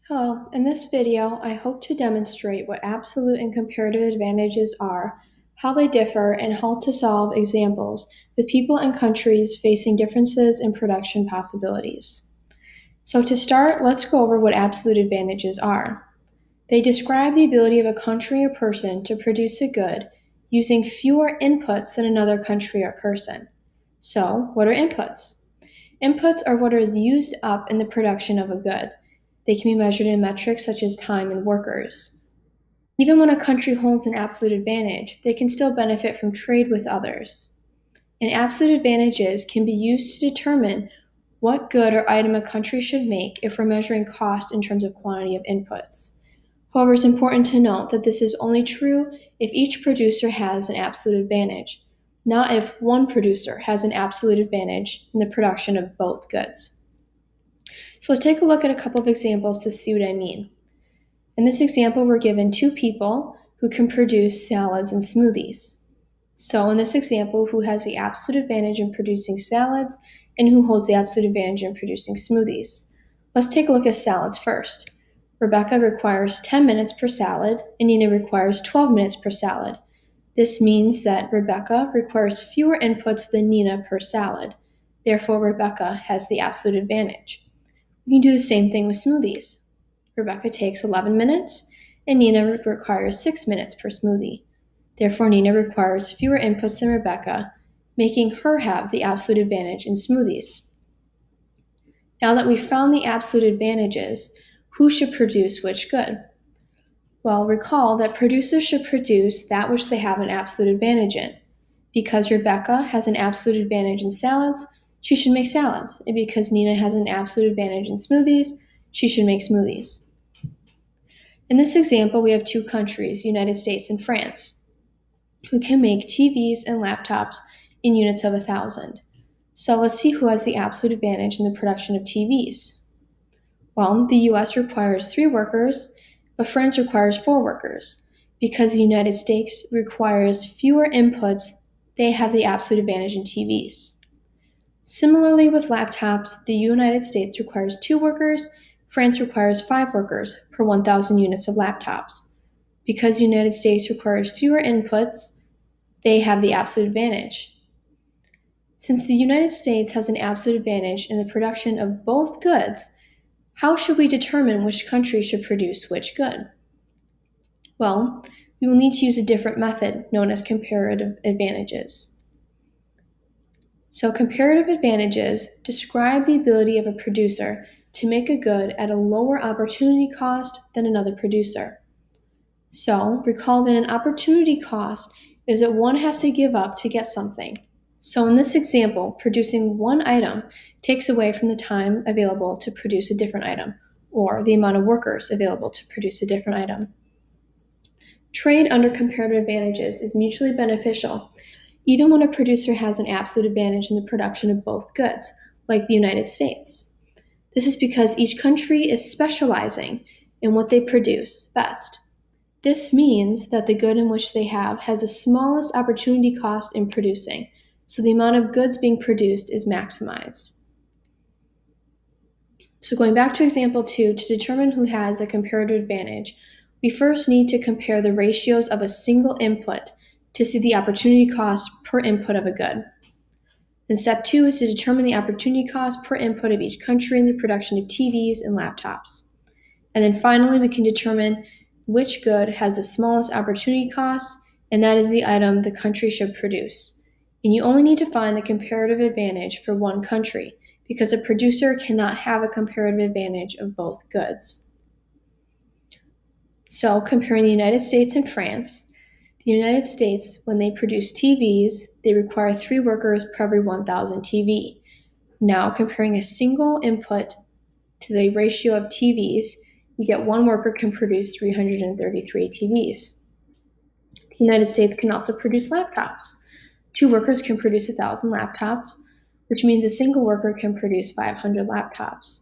Hello, in this video, I hope to demonstrate what absolute and comparative advantages are, how they differ, and how to solve examples with people and countries facing differences in production possibilities. So to start, let's go over what absolute advantages are. They describe the ability of a country or person to produce a good using fewer inputs than another country or person. So, what are inputs? Inputs are what is used up in the production of a good. They can be measured in metrics such as time and workers. Even when a country holds an absolute advantage, they can still benefit from trade with others. And absolute advantages can be used to determine what good or item a country should make if we're measuring cost in terms of quantity of inputs. However, it's important to note that this is only true if each producer has an absolute advantage, not if one producer has an absolute advantage in the production of both goods. So let's take a look at a couple of examples to see what I mean. In this example, we're given two people who can produce salads and smoothies. So in this example, who has the absolute advantage in producing salads and who holds the absolute advantage in producing smoothies? Let's take a look at salads first. Rebecca requires 10 minutes per salad and Nina requires 12 minutes per salad. This means that Rebecca requires fewer inputs than Nina per salad. Therefore, Rebecca has the absolute advantage. We can do the same thing with smoothies. Rebecca takes 11 minutes and Nina requires 6 minutes per smoothie. Therefore, Nina requires fewer inputs than Rebecca, making her have the absolute advantage in smoothies. Now that we've found the absolute advantages, who should produce which good? Well, recall that producers should produce that which they have an absolute advantage in. Because Rebecca has an absolute advantage in salads, she should make salads. And because Nina has an absolute advantage in smoothies, she should make smoothies. In this example, we have two countries, the United States and France, who can make TVs and laptops in units of 1,000. So let's see who has the absolute advantage in the production of TVs. Well, the US requires 3 workers, but France requires 4 workers. Because the United States requires fewer inputs, they have the absolute advantage in TVs. Similarly with laptops, the United States requires 2 workers, France requires 5 workers per 1,000 units of laptops. Because the United States requires fewer inputs, they have the absolute advantage. Since the United States has an absolute advantage in the production of both goods, how should we determine which country should produce which good? Well, we will need to use a different method known as comparative advantages. So comparative advantages describe the ability of a producer to make a good at a lower opportunity cost than another producer. So recall that an opportunity cost is that one has to give up to get something. So in this example, producing one item takes away from the time available to produce a different item, or the amount of workers available to produce a different item. Trade under comparative advantages is mutually beneficial, even when a producer has an absolute advantage in the production of both goods, like the United States. This is because each country is specializing in what they produce best. This means that the good in which they have has the smallest opportunity cost in producing, so the amount of goods being produced is maximized. So going back to example 2, to determine who has a comparative advantage, we first need to compare the ratios of a single input to see the opportunity cost per input of a good. And step 2 is to determine the opportunity cost per input of each country in the production of TVs and laptops. And then finally, we can determine which good has the smallest opportunity cost, and that is the item the country should produce. And you only need to find the comparative advantage for one country, because a producer cannot have a comparative advantage of both goods. So comparing the United States and France, the United States, when they produce TVs, they require 3 workers per every 1,000 TV. Now comparing a single input to the ratio of TVs, you get 1 worker can produce 333 TVs. The United States can also produce laptops. 2 workers can produce 1,000 laptops, which means a single worker can produce 500 laptops.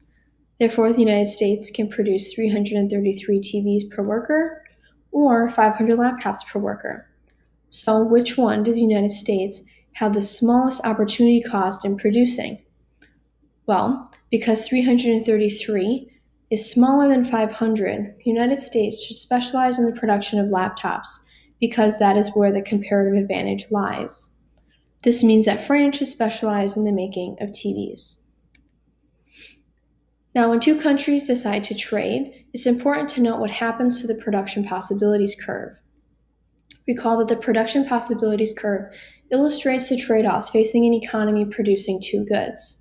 Therefore, the United States can produce 333 TVs per worker or 500 laptops per worker. So which one does the United States have the smallest opportunity cost in producing? Well, because 333 is smaller than 500, the United States should specialize in the production of laptops because that is where the comparative advantage lies. This means that France should specialize in the making of TVs. Now, when two countries decide to trade, it's important to note what happens to the production possibilities curve. Recall that the production possibilities curve illustrates the trade-offs facing an economy producing two goods.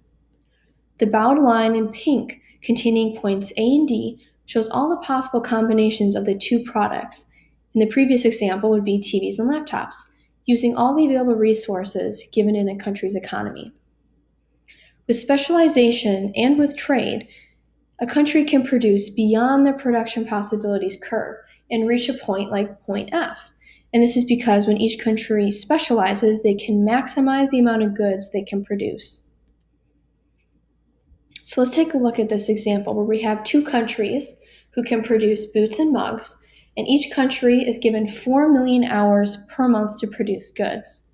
The bounded line in pink containing points A and D shows all the possible combinations of the two products. In the previous example would be TVs and laptops, using all the available resources given in a country's economy. With specialization and with trade, a country can produce beyond their production possibilities curve and reach a point like point F. And this is because when each country specializes, they can maximize the amount of goods they can produce. So let's take a look at this example where we have two countries who can produce boots and mugs, and each country is given 4 million hours per month to produce goods.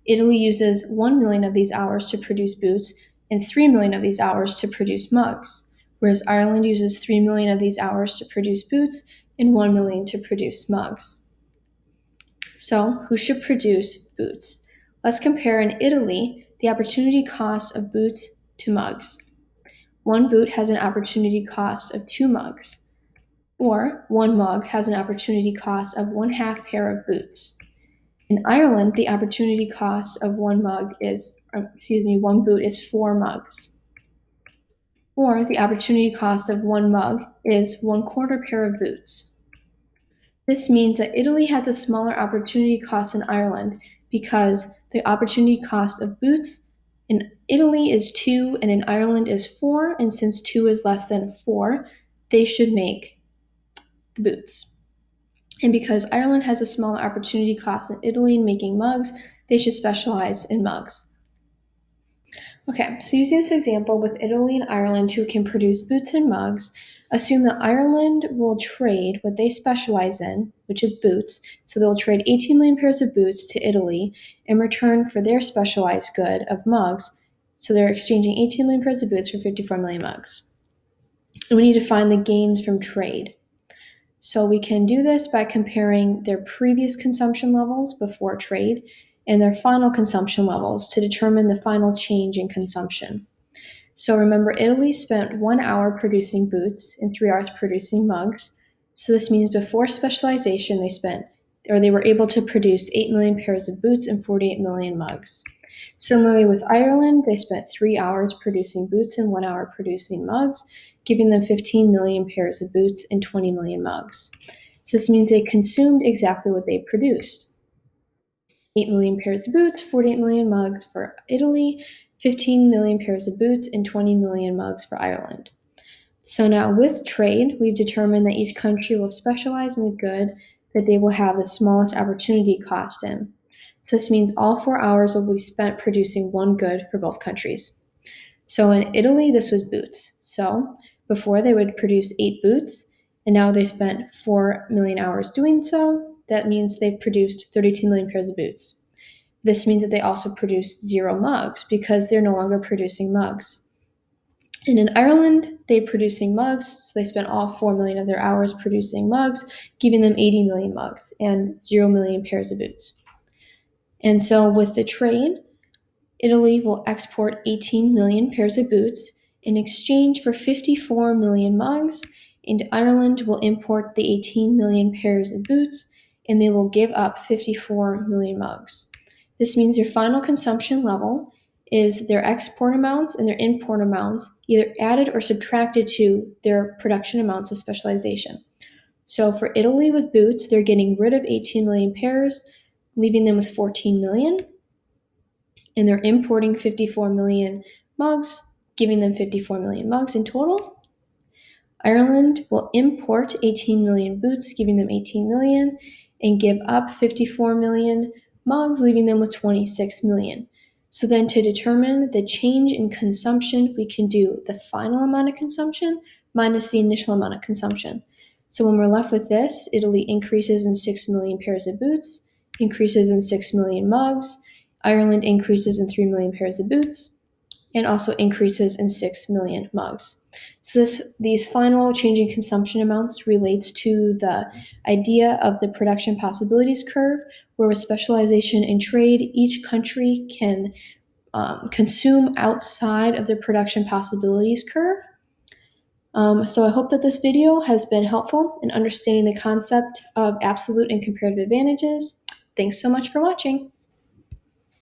Italy uses 1 million of these hours to produce boots and 3 million of these hours to produce mugs, whereas Ireland uses 3 million of these hours to produce boots and 1 million to produce mugs. So, who should produce boots? Let's compare in Italy the opportunity cost of boots to mugs. One boot has an opportunity cost of 2 mugs, or one mug has an opportunity cost of 1/2 pair of boots. In Ireland, the opportunity cost of one boot is 4 mugs, or the opportunity cost of one mug is 1/4 pair of boots. This means that Italy has a smaller opportunity cost than Ireland because the opportunity cost of boots in Italy is 2 and in Ireland is 4, and since 2 is less than 4, they should make the boots. And because Ireland has a smaller opportunity cost than Italy in making mugs, they should specialize in mugs. Okay, so using this example with Italy and Ireland who can produce boots and mugs, assume that Ireland will trade what they specialize in, which is boots. So they'll trade 18 million pairs of boots to Italy in return for their specialized good of mugs. So they're exchanging 18 million pairs of boots for 54 million mugs. And we need to find the gains from trade. So we can do this by comparing their previous consumption levels before trade and their final consumption levels to determine the final change in consumption. So remember, Italy spent 1 hour producing boots and 3 hours producing mugs. So this means before specialization, they were able to produce 8 million pairs of boots and 48 million mugs. Similarly with Ireland, they spent 3 hours producing boots and 1 hour producing mugs, giving them 15 million pairs of boots and 20 million mugs. So this means they consumed exactly what they produced. 8 million pairs of boots, 48 million mugs for Italy, 15 million pairs of boots, and 20 million mugs for Ireland. So now with trade, we've determined that each country will specialize in the good that they will have the smallest opportunity cost in. So this means all 4 hours will be spent producing one good for both countries. So in Italy, this was boots. So before they would produce 8 boots, and now they spent 4 million hours doing so. That means they've produced 32 million pairs of boots. This means that they also produced 0 mugs because they're no longer producing mugs. And in Ireland, they're producing mugs, so they spent all 4 million of their hours producing mugs, giving them 80 million mugs and 0 million pairs of boots. And so with the trade, Italy will export 18 million pairs of boots in exchange for 54 million mugs, and Ireland will import the 18 million pairs of boots, and they will give up 54 million mugs. This means their final consumption level is their export amounts and their import amounts either added or subtracted to their production amounts of specialization. So for Italy with boots, they're getting rid of 18 million pairs, leaving them with 14 million, and they're importing 54 million mugs, giving them 54 million mugs in total. Ireland will import 18 million boots, giving them 18 million, and give up 54 million mugs, leaving them with 26 million. So then to determine the change in consumption, we can do the final amount of consumption minus the initial amount of consumption. So when we're left with this, Italy increases in 6 million pairs of boots, increases in 6 million mugs. Ireland increases in 3 million pairs of boots, and also increases in 6 million mugs. So these final changing consumption amounts relates to the idea of the production possibilities curve, where with specialization in trade, each country can consume outside of the production possibilities curve. So I hope that this video has been helpful in understanding the concept of absolute and comparative advantages. Thanks so much for watching.